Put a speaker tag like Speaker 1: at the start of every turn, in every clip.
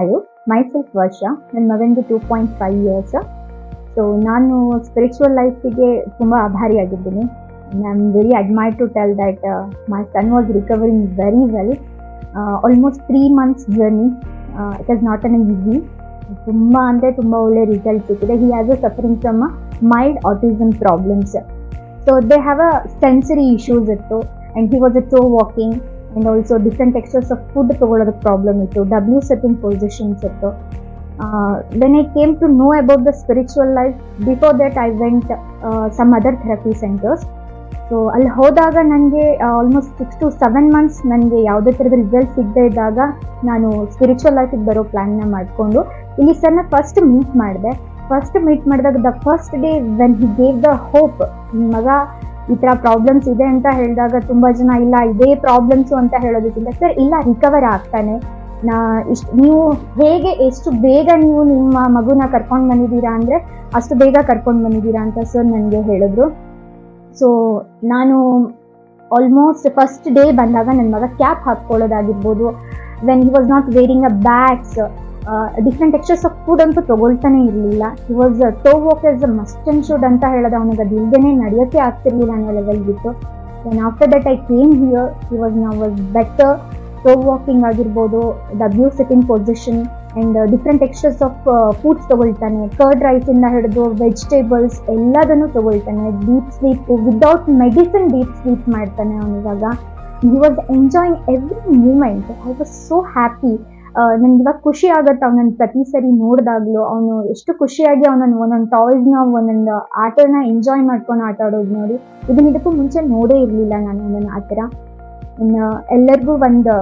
Speaker 1: Hello, myself ವರ್ಷ. ನನ್ನ ಮಗನಿಗೆ 2.5 ಇಯರ್ಸ್. ಸೊ ನಾನು ಸ್ಪಿರಿಚುವಲ್ ಲೈಫಿಗೆ ತುಂಬ ಆಭಾರಿಯಾಗಿದ್ದೀನಿ. I am very admire to tell that my son was recovering very well. Almost 3 months journey. It is not an easy. ತುಂಬ ಅಂದರೆ ತುಂಬ ಒಳ್ಳೆ ರಿಸಲ್ಟ್ ಸಿಕ್ಕಿದೆ. He has a suffering from mild autism problems. So they have a sensory issues ಇತ್ತು, and he was a toe walking, and also different textures of food ತೊಗೊಳ್ಳೋದಕ್ಕೆ problem ಇತ್ತು, W sitting positions ಇತ್ತು. When I came to know about the spiritual life, before that I went some other therapy centres. So ಅಲ್ಲಿ ಹೋದಾಗ ನನಗೆ almost 6 to 7 months ನನಗೆ ಯಾವುದೇ ಥರದ result ಸಿಗದೇ ಇದ್ದಾಗ ನಾನು ಸ್ಪಿರಿಚುವಲ್ ಲೈಫಿಗೆ ಬರೋ ಪ್ಲ್ಯಾನ್ನ ಮಾಡಿಕೊಂಡು ಇಲ್ಲಿ ಸರ್ನ ಫಸ್ಟ್ ಮೀಟ್ ಮಾಡಿದಾಗ the first day when he gave the hope, ನಿಮ್ಮ ಮಗ ಈ ಥರ ಪ್ರಾಬ್ಲಮ್ಸ್ ಇದೆ ಅಂತ ಹೇಳಿದಾಗ ತುಂಬ ಜನ ಇಲ್ಲ ಇದೇ ಪ್ರಾಬ್ಲಮ್ಸು ಅಂತ ಹೇಳೋದಕ್ಕಿಂತ ಸರ್ ಇಲ್ಲ ರಿಕವರ್ ಆಗ್ತಾನೆ, ನೀವು ಹೇಗೆ ಎಷ್ಟು ಬೇಗ ನೀವು ನಿಮ್ಮ ಮಗುನ ಕರ್ಕೊಂಡು ಬಂದಿದ್ದೀರಾ ಅಂದರೆ ಅಷ್ಟು ಬೇಗ ಕರ್ಕೊಂಡು ಬಂದಿದ್ದೀರಾ ಅಂತ ಸರ್ ನನಗೆ ಹೇಳಿದ್ರು. ಸೊ ನಾನು ಆಲ್ಮೋಸ್ಟ್ ಫಸ್ಟ್ ಡೇ ಬಂದಾಗ ನನ್ನ ಮಗ ಕ್ಯಾಪ್ ಹಾಕ್ಕೊಳ್ಳೋದಾಗಿರ್ಬೋದು, when he was not wearing a bags, different textures of food ಅಂತೂ ತೊಗೊಳ್ತಾನೆ ಇರಲಿಲ್ಲ. He was toe walk as a must and should ಅಂತ ಹೇಳೋದು, ಅವನಿಗೆ ಅದು ಇಲ್ಲದೇ ನಡೆಯೋಕ್ಕೆ ಆಗ್ತಿರ್ಲಿಲ್ಲ ಅನ್ನೋ ಲೆವೆಲ್ಗಿತ್ತು. Then after that I came here, he was better. Toe walking ಆಗಿರ್ಬೋದು, W sitting position, and different textures of foods ತೊಗೊಳ್ತಾನೆ. ಕರ್ಡ್ ರೈಸಿಂದ ಹಿಡಿದು ವೆಜಿಟೇಬಲ್ಸ್ ಎಲ್ಲದನ್ನು ತೊಗೊಳ್ತಾನೆ. Deep sleep without medicine deep sleep ಮಾಡ್ತಾನೆ ಅವನಿವಾಗ. He was enjoying every moment. I was so happy. ನನಗೆ ಇವಾಗ ಖುಷಿ ಆಗುತ್ತೆ ಅವನನ್ನು ಪ್ರತಿ ಸರಿ ನೋಡಿದಾಗಲೂ. ಅವನು ಎಷ್ಟು ಖುಷಿಯಾಗಿ ಒಂದೊಂದು ಟಾಯ್ಸ್ನ ಒಂದೊಂದು ಆಟನ ಎಂಜಾಯ್ ಮಾಡ್ಕೊಂಡು ಆಟ ಆಡೋದು ನೋಡಿ, ಇದಕ್ಕೂ ಮುಂಚೆ ನೋಡೇ ಇರಲಿಲ್ಲ ನಾನು ಅವನನ್ನು ಆ ಥರ. ಇನ್ನು ಎಲ್ಲರಿಗೂ ಒಂದು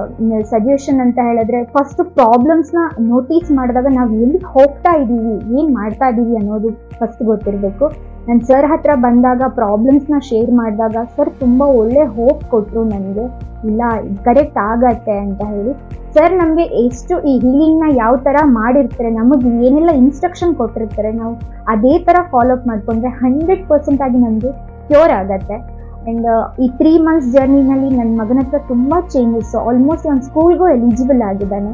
Speaker 1: ಸಜೆಷನ್ ಅಂತ ಹೇಳಿದ್ರೆ, ಫಸ್ಟ್ ಪ್ರಾಬ್ಲಮ್ಸ್ನ ನೋಟಿಸ್ ಮಾಡಿದಾಗ ನಾವು ಎಲ್ಲಿ ಹೋಗ್ತಾ ಇದ್ದೀವಿ, ಏನು ಮಾಡ್ತಾ ಇದ್ದೀವಿ ಅನ್ನೋದು ಫಸ್ಟ್ ಗೊತ್ತಿರಬೇಕು. ನಾನು ಸರ್ ಹತ್ರ ಬಂದಾಗ ಪ್ರಾಬ್ಲಮ್ಸ್ನ ಶೇರ್ ಮಾಡಿದಾಗ ಸರ್ ತುಂಬ ಒಳ್ಳೆ ಹೋಪ್ ಕೊಟ್ಟರು ನನಗೆ, ಇಲ್ಲ ಕರೆಕ್ಟ್ ಆಗತ್ತೆ ಅಂತ ಹೇಳಿ. ಸರ್ ನಮಗೆ ಎಷ್ಟು ಈ ಹೀಲಿಂಗ್ನ ಯಾವ ಥರ ಮಾಡಿರ್ತಾರೆ, ನಮಗೆ ಏನೆಲ್ಲ ಇನ್ಸ್ಟ್ರಕ್ಷನ್ ಕೊಟ್ಟಿರ್ತಾರೆ, ನಾವು ಅದೇ ಥರ ಫಾಲೋಅಪ್ ಮಾಡಿಕೊಂಡ್ರೆ 100% ಆಗಿ ನಮಗೆ ಕ್ಯೂರ್ ಆಗತ್ತೆ. ಆ್ಯಂಡ್ ಈ 3 months ಜರ್ನಿನಲ್ಲಿ ನನ್ನ ಮಗನ ಹತ್ರ ತುಂಬ ಚೇಂಜಸ್. ಆಲ್ಮೋಸ್ಟ್ ಒಂದು ಸ್ಕೂಲ್ಗೂ ಎಲಿಜಿಬಲ್ ಆಗಿದ್ದಾನೆ.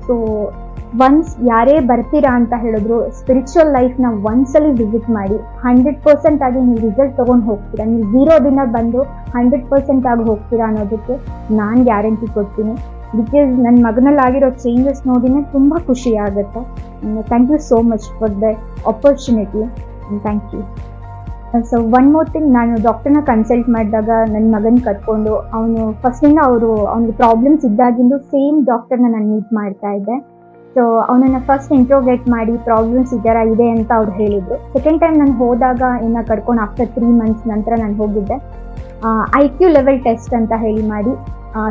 Speaker 1: ಸೊ ಒನ್ಸ್ ಯಾರೇ ಬರ್ತೀರಾ ಅಂತ ಹೇಳಿದ್ರು, ಸ್ಪಿರಿಚುವಲ್ ಲೈಫ್ನ ಒಂದ್ಸಲಿ ವಿಸಿಟ್ ಮಾಡಿ. 100% ಆಗಿ ನೀವು ರಿಸಲ್ಟ್ ತೊಗೊಂಡು ಹೋಗ್ತೀರಾ. ನೀವು 0 ದಿನ ಬಂದು 100% ಆಗಿ ಹೋಗ್ತೀರಾ ಅನ್ನೋದಕ್ಕೆ ನಾನು ಗ್ಯಾರಂಟಿ ಕೊಡ್ತೀನಿ. ಬಿಕಾಸ್ ನನ್ನ ಮಗನಲ್ಲಾಗಿರೋ ಚೇಂಜಸ್ ನೋಡಿನೇ ತುಂಬ ಖುಷಿ ಆಗುತ್ತೆ. Thank you so much for the opportunity. Thank you. So one more thing, ನಾನು ಡಾಕ್ಟರ್ನ ಕನ್ಸಲ್ಟ್ ಮಾಡಿದಾಗ ನನ್ನ ಮಗನ ಕರ್ಕೊಂಡು ಫಸ್ಟಿಂದ ಅವ್ನಿಗೆ ಪ್ರಾಬ್ಲಮ್ಸ್ ಇದ್ದಾಗಿಂದು ಸೇಮ್ ಡಾಕ್ಟರ್ನ ನಾನು ಮೀಟ್ ಮಾಡ್ತಾ ಇದ್ದೆ. ಸೊ ಅವನನ್ನು ಫಸ್ಟ್ ಇಂಟ್ರೋಗೇಟ್ ಮಾಡಿ ಪ್ರಾಬ್ಲಮ್ಸ್ ಇದೆ ಅಂತ ಅವ್ರು ಹೇಳಿದರು. ಸೆಕೆಂಡ್ ಟೈಮ್ ನಾನು ಹೋದಾಗ ಇನ್ನು ಕರ್ಕೊಂಡು ಆಫ್ಟರ್ 3 months ನಂತರ ನಾನು ಹೋಗಿದ್ದೆ. IQ ಲೆವೆಲ್ ಟೆಸ್ಟ್ ಅಂತ ಹೇಳಿ ಮಾಡಿ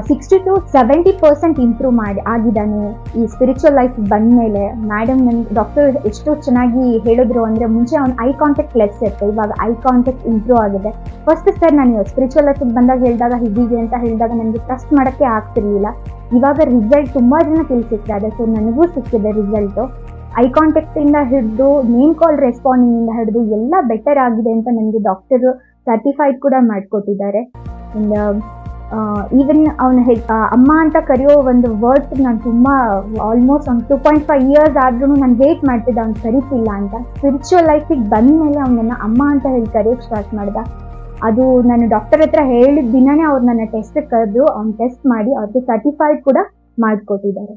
Speaker 1: 60 to 70% ಇಂಪ್ರೂವ್ ಆಗಿದ್ದಾನೆ ಈ ಸ್ಪಿರಿಚುವಲ್ ಲೈಫ್ ಬಂದ ಮೇಲೆ. ಮೇಡಮ್ ನನಗೆ ಡಾಕ್ಟರ್ ಎಷ್ಟು ಚೆನ್ನಾಗಿ ಹೇಳಿದ್ರು ಅಂದರೆ, ಮುಂಚೆ ಅವ್ನು ಐ ಕಾಂಟ್ಯಾಕ್ಟ್ ಲೆಸ್ ಇತ್ತು, ಇವಾಗ ಐ ಕಾಂಟ್ಯಾಕ್ಟ್ ಇಂಪ್ರೂವ್ ಆಗಿದೆ. ಫಸ್ಟ್ ಸರ್ ನಾನು ಸ್ಪಿರಿಚುವಲ್ ಲೈಫಿಗೆ ಬಂದಾಗ ಹೇಳಿದಾಗ ಹೀಗೆ ಅಂತ ಹೇಳಿದಾಗ ನನಗೆ ಟ್ರಸ್ಟ್ ಮಾಡೋಕ್ಕೆ ಆಗ್ತಿರ್ಲಿಲ್ಲ. ಇವಾಗ ರಿಸಲ್ಟ್ ತುಂಬ ಜನ ತಿಳಿಸಿದ್ದಾರೆ. ಸೊ ನನಗೂ ಸಿಕ್ಕಿದೆ ರಿಸಲ್ಟು. ಐ ಕಾಂಟ್ಯಾಕ್ಟಿಂದ ಹಿಡಿದು ನೇಮ್ ಕಾಲ್ ರೆಸ್ಪಾಂಡಿಂಗಿಂದ ಹಿಡಿದು ಎಲ್ಲ ಬೆಟರ್ ಆಗಿದೆ ಅಂತ ನನಗೆ ಡಾಕ್ಟರು ಸರ್ಟಿಫೈಡ್ ಕೂಡ ಮಾಡಿಕೊಟ್ಟಿದ್ದಾರೆ. ಈವನ್ ಅವನ ಅಮ್ಮ ಅಂತ ಕರೆಯೋ ಒಂದು ವರ್ಡ್ಸ್ ನಾನು ತುಂಬ ಆಲ್ಮೋಸ್ಟ್ ಒಂದು 2.5 years ಆದ್ರೂ ನಾನು ವೇಟ್ ಮಾಡ್ತಿದ್ದೆ ಅವ್ನು ಕರೀತಿಲ್ಲ ಅಂತ. ಸ್ಪಿರಿಚುವಲ್ ಲೈಫಿಗೆ ಬಂದ ಮೇಲೆ ಅವನನ್ನು ಅಮ್ಮ ಅಂತ ಹೇಳಿ ಕರೆಯೋಕ್ಕೆ ಸ್ಟಾರ್ಟ್ ಮಾಡ್ದ. ಅದು ನಾನು ಡಾಕ್ಟರ್ ಹತ್ರ ಹೇಳಿದ ದಿನವೇ ಅವ್ರು ನನ್ನ ಟೆಸ್ಟಿಗೆ ಕರೆದು ಅವ್ನು ಟೆಸ್ಟ್ ಮಾಡಿ ಅವ್ರಿಗೆ ಸರ್ಟಿಫೈಡ್ ಕೂಡ ಮಾಡಿಕೊಟ್ಟಿದ್ದಾರೆ.